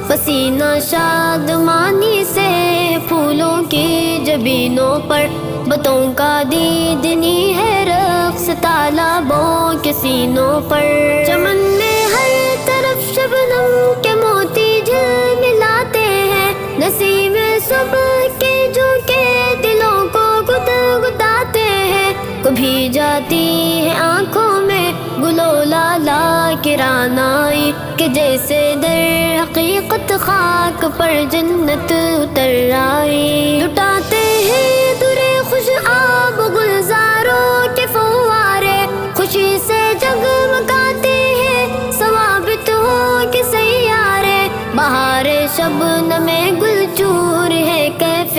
پسینہ شادمانی سے پھولوں کی جبینوں پر، بتوں کا دیدنی ہے رقص تالابوں کے سینوں پر۔ چمن میں ہر طرف شبنم کے موتی جھلملاتے ہیں، نسیم صبح کے جھونکے دلوں کو گدگداتے ہیں۔ کبھی جاتی ہے آنکھوں میں گلو لالا کی رعنائی، کہ جیسے در حقیقت خاک پر جنت اتر آئی۔ لٹاتے ہیں درے خوش آب گلزاروں کے فوارے، خوشی سے جگمگاتے ہیں ثوابت ہو کے سیارے۔ بہار شبنم گل چور ہے کیف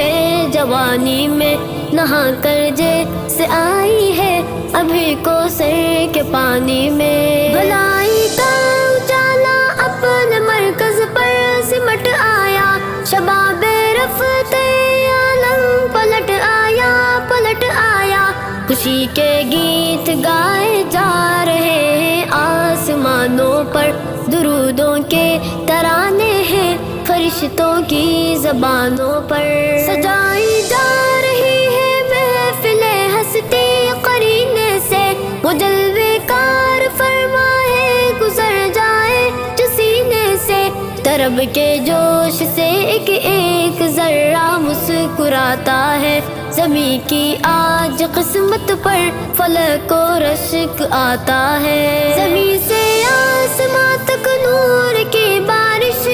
جوانی میں، نہا کر جیسے آئی ہے ابھی کوثر کے پانی میں۔ بھلائی کا اجالا اپنے مرکز پر سمٹ آیا، شباب رفت عالم پلٹ آیا۔ خوشی کے گیت گائے جا رہے ہیں آسمانوں پر، درودوں کے ترانے ہیں فرشتوں کی زبانوں پر۔ سجائی جا رہی ہے محفل ہستی قرینے سے، وہ جلوے کار فرما ہے گزر جائے جو سینے سے۔ طرب کے جوش سے ایک ایک ذرہ مسکراتا ہے، زمیں کی آج قسمت پر فلک و رشک آتا ہے۔ زمیں سے آسماں تک نور کی بارش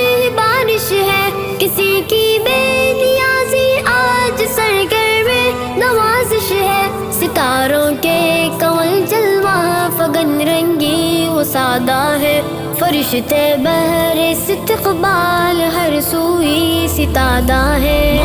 ہے، کسی کی بے نیازی آج سرگر میں نوازش ہے۔ ستاروں کے کنول جلوہ فگن رنگی وہ سادہ ہے، فرشتے بہر استقبال ہر سوئی ستادہ ہے۔